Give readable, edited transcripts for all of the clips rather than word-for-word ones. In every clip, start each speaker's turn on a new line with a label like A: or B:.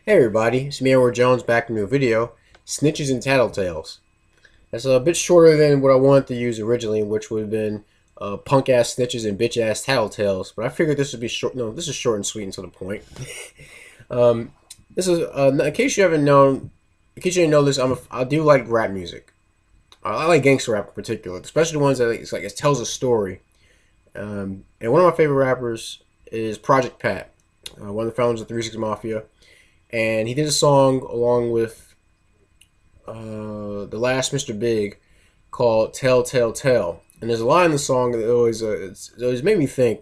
A: Hey everybody, it's me, Edward Jones, back in a new video, Snitches and Tattletales. That's a bit shorter than what I wanted to use originally, which would have been punk-ass snitches and bitch-ass tattletales, but I figured this would be short. No, this is short and sweet and to the point. um, this is, in case you haven't known, in case you didn't know this, I do like rap music. I like gangster rap in particular, especially the ones that it tells a story. And one of my favorite rappers is Project Pat, one of the founders of 3 6 Mafia, and he did a song along with the last Mr. Big called "Tell Tell Tell." And there's a line in the song that it always made me think.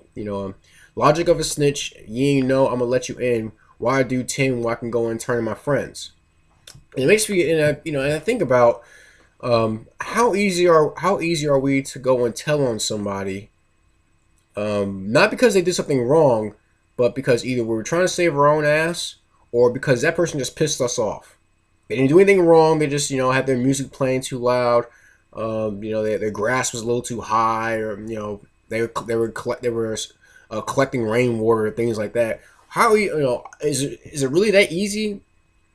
A: Logic of a snitch, you ain't know I'm gonna let you in. Why do 10 when I can go and turn to my friends? And it makes me, and I think about how easy are we to go and tell on somebody, not because they did something wrong, but because either we were trying to save our own ass or because that person just pissed us off. They didn't do anything wrong. They just, had their music playing too loud. Their grass was a little too high, or they were collecting rainwater, things like that. How is it really that easy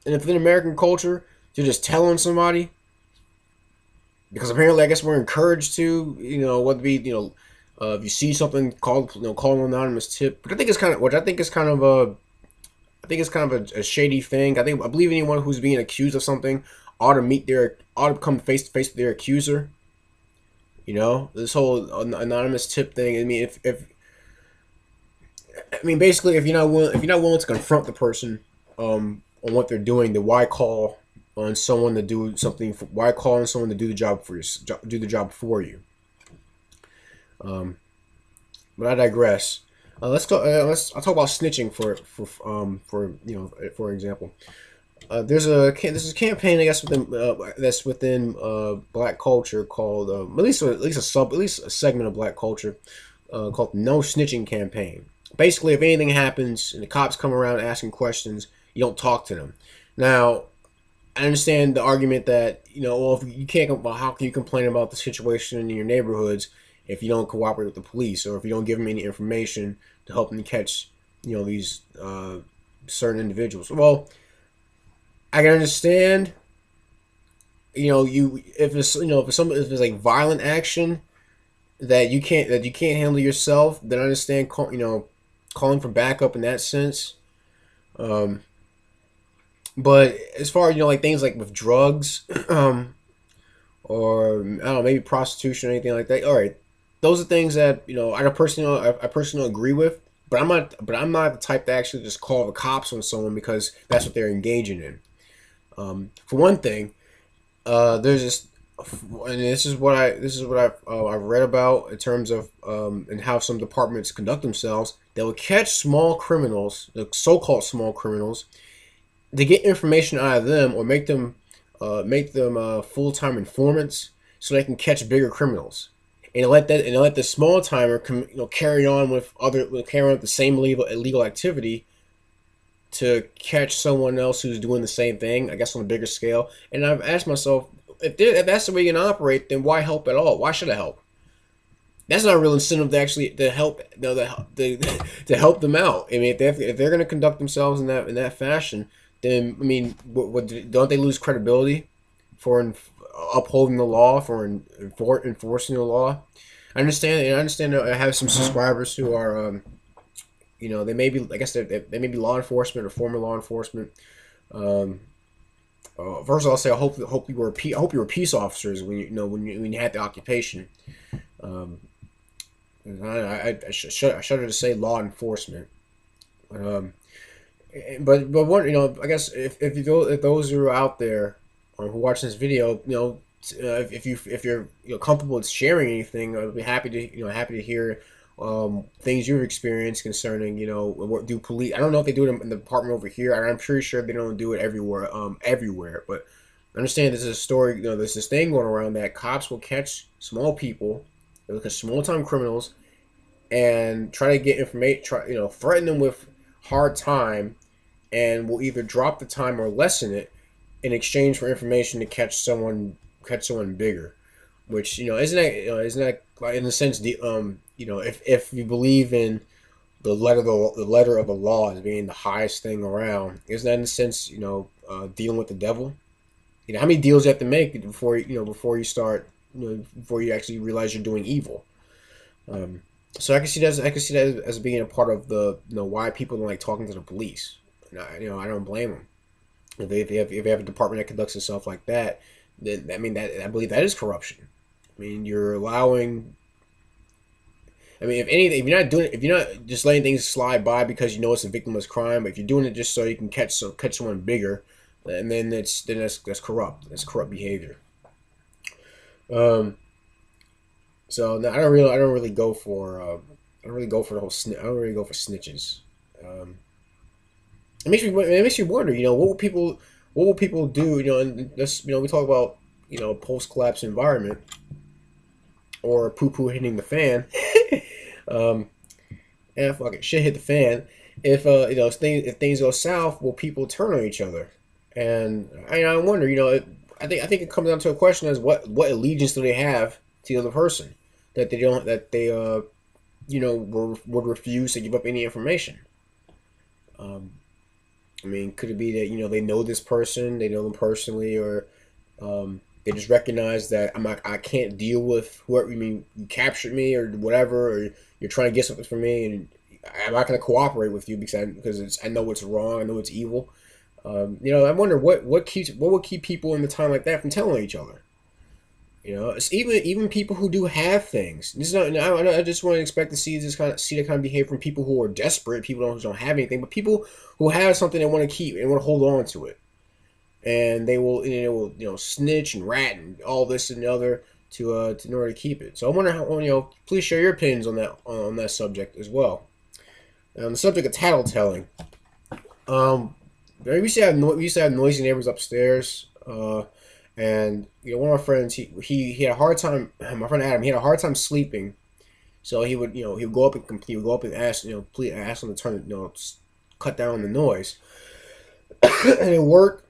A: within American culture to just tell on somebody? Because apparently, I guess we're encouraged to, whether it be, if you see something, call an anonymous tip. But I think it's kind of a shady thing. I believe anyone who's being accused of something ought to come face to face with their accuser. This whole anonymous tip thing. Basically, if you're not willing to confront the person on what they're doing, then why call on someone to do something? Why call on someone to do the job for you? Do the job for you? But I digress. Let's go. I'll talk about snitching for example. There's a campaign, I guess, within black culture called at least a segment of black culture called the No Snitching campaign. Basically, if anything happens and the cops come around asking questions, you don't talk to them. Now, I understand the argument that, well, if you can't, well, how can you complain about the situation in your neighborhoods if you don't cooperate with the police, or if you don't give them any information to help them catch, these certain individuals? Well, I can understand, if it's like violent action that you can't handle yourself, then I understand, calling for backup in that sense. Um, but as far as, like things like with drugs, or I don't know, maybe prostitution or anything like that. All right, those are things that I personally agree with. But I'm not the type to actually just call the cops on someone because that's what they're engaging in. For one thing, there's this, and I've read about in terms of and how some departments conduct themselves. They will catch small criminals, the so-called small criminals, to get information out of them or make them full-time informants so they can catch bigger criminals, and let the small timer carry on with the same illegal activity to catch someone else who's doing the same thing, I guess on a bigger scale. And I've asked myself, if that's the way you're gonna operate, then why help at all? Why should I help? That's not a real incentive to help, to help them out. I mean, if they're gonna conduct themselves in that fashion, then don't they lose credibility for upholding the law, for enforcing the law? I understand that I have some subscribers who are, they may be, I guess they may be law enforcement or former law enforcement. Um, First of all, I'll say I hope you were peace officers when you had the occupation. Um, I shudder to say law enforcement. Um, but one, I guess if those who are out there who are watching this video, if you're comfortable with sharing anything, I'd be happy to hear things you've experienced concerning, what do police. I don't know if they do it in the department over here. I'm pretty sure they don't do it everywhere. But I understand this is a story. There's this thing going around that cops will catch small people, they look at small time criminals, and try to get information. Threaten them with hard time, and will either drop the time or lessen it in exchange for information to catch someone bigger. Which isn't that like, in a sense, if you believe in the letter of the law as being the highest thing around. Isn't that in a sense, dealing with the devil? How many deals you have to make before before you start, before you actually realize you're doing evil. Um, so I can see that as being a part of the why people don't like talking to the police. And I don't blame them. If they have a department that conducts itself like that, then I mean that I believe that is corruption. I mean, you're allowing. I mean, if anything, if you're not just letting things slide by because you know it's a victimless crime, but if you're doing it just so you can catch someone bigger, and that's corrupt. That's corrupt behavior. Um, so no, I don't really go for I don't really go for the I don't really go for snitches. Um, it makes you wonder. What will people do? And this we talk about post collapse environment or poo poo hitting the fan. um, and fuck it, shit hit the fan. If if things go south, will people turn on each other? And I wonder, I think it comes down to a question: as what allegiance do they have to the other person that they don't that they would refuse to give up any information. Um, I mean, could it be that they know this person, they know them personally, or they just recognize that I can't deal with whoever. I mean, you captured me or whatever, or you're trying to get something from me, and I'm not going to cooperate with you because I know it's wrong, I know it's evil. I wonder what would keep people in the time like that from telling each other. It's even people who do have things. This is not. I just want to expect to see the kind of behavior from people who are desperate, people who don't have anything, but people who have something they want to keep and want to hold on to it, and they will snitch and rat and all this and the other to in order to keep it. So I wonder how please share your opinions on that subject as well. On the subject of tattletelling, um, we used to have noisy neighbors upstairs. And one of my friends, he had a hard time. My friend Adam, he had a hard time sleeping. So he would go up and ask please ask him to turn cut down on the noise, and it worked.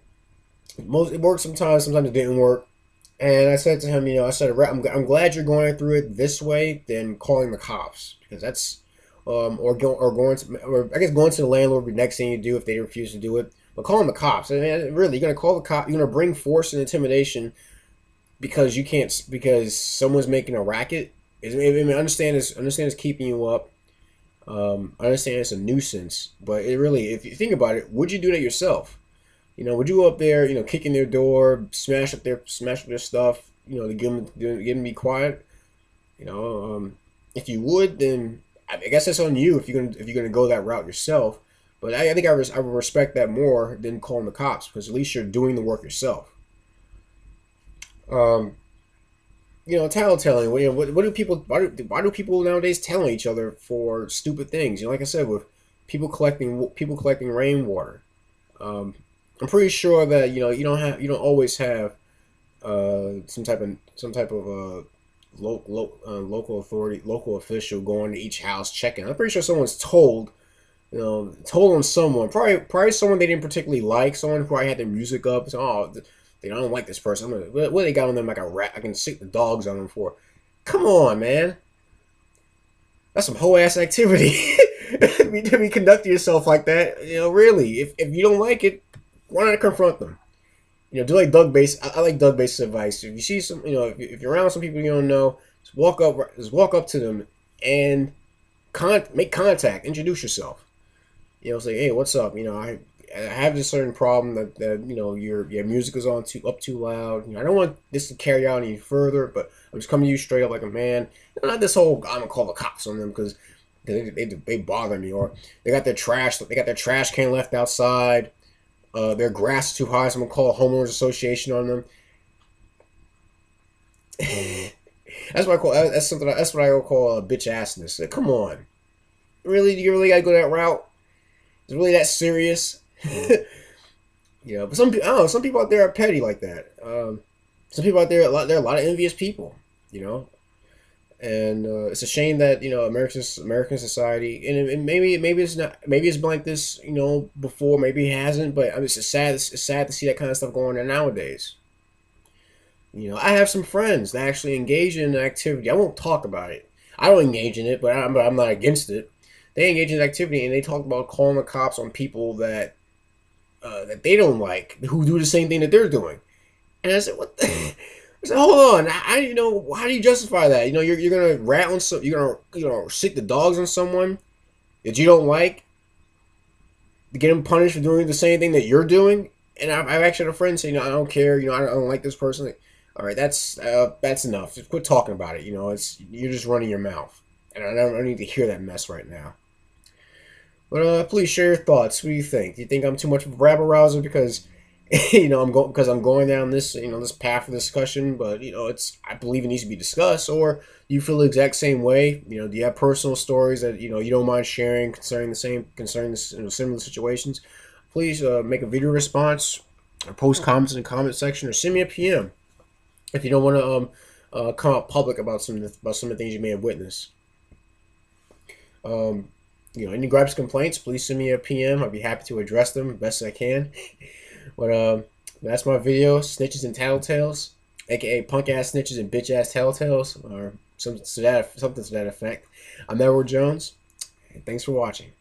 A: It worked sometimes. Sometimes it didn't work. And I said to him, I said, I'm glad you're going through it this way than calling the cops because that's or I guess going to the landlord would be the next thing you do if they refuse to do it. But calling the cops, I mean, really, you're gonna call the cop, you're gonna bring force and intimidation because you can't because someone's making a racket. I mean, understand it's keeping you up. I understand it's a nuisance, but it really, if you think about it, would you do that yourself? Would you go up there, kicking their door, smash up their stuff, to give them be quiet? If you would, then I guess that's on you if you're gonna go that route yourself. But I think I would respect that more than calling the cops because at least you're doing the work yourself. Um, tattletelling. What do people? Why do people nowadays tell each other for stupid things? Like I said, with people collecting rainwater. Um, I'm pretty sure that you don't always have some type of local authority, local official going to each house checking. I'm pretty sure someone's told on someone, probably someone they didn't particularly like, someone who probably had their music up. So, they don't like this person. What they got on them like a rat? I can sick the dogs on them for. Come on, man. That's some whole ass activity. To be conducting yourself like that, really. If you don't like it, why not confront them? Do like Doug Bass. I like Doug Bass's advice. If you see some, if you're around some people you don't know, just walk up to them and make contact, introduce yourself. Say, hey, what's up? I have this certain problem that your music is on too loud. I don't want this to carry out any further, but I'm just coming to you straight up like a man. Not this whole I'm gonna call the cops on them because they bother me, or they got their trash can left outside. Their grass is too high, so I'm gonna call a homeowners association on them. That's what I call a bitch assness. Like, come on, really? Do you really gotta go that route? Is it really that serious? But I don't know. Some people out there are petty like that. Some people out there, there are a lot of envious people. And it's a shame that American society, and maybe it's not, maybe it's been like this before, maybe it hasn't, but I mean, it's sad to see that kind of stuff going on nowadays. I have some friends that actually engage in an activity. I won't talk about it. I don't engage in it, but I'm not against it. they engage in activity and they talk about calling the cops on people that they don't like, who do the same thing that they're doing. And I said, what the? I said, hold on. How do you justify that? You're gonna rat on some, you're gonna, sick the dogs on someone that you don't like to get them punished for doing the same thing that you're doing. And I've actually had a friend say, I don't care. I don't like this person. Like, all right, that's enough. Just quit talking about it. You're just running your mouth, and I don't need to hear that mess right now. But please share your thoughts. What do you think? Do you think I'm too much of a rabble rouser because I'm going down this this path of discussion? But I believe it needs to be discussed. Or do you feel the exact same way? Do you have personal stories that you don't mind sharing concerning similar situations? Please make a video response or post comments in the comment section or send me a PM if you don't want to come out public about some of the things you may have witnessed. Um, any gripes, complaints, please send me a PM. I'd be happy to address them best I can. But that's my video, Snitches and Tattletales, aka punk ass snitches and bitch ass tattletales, or something to that effect. I'm Edward Jones, and thanks for watching.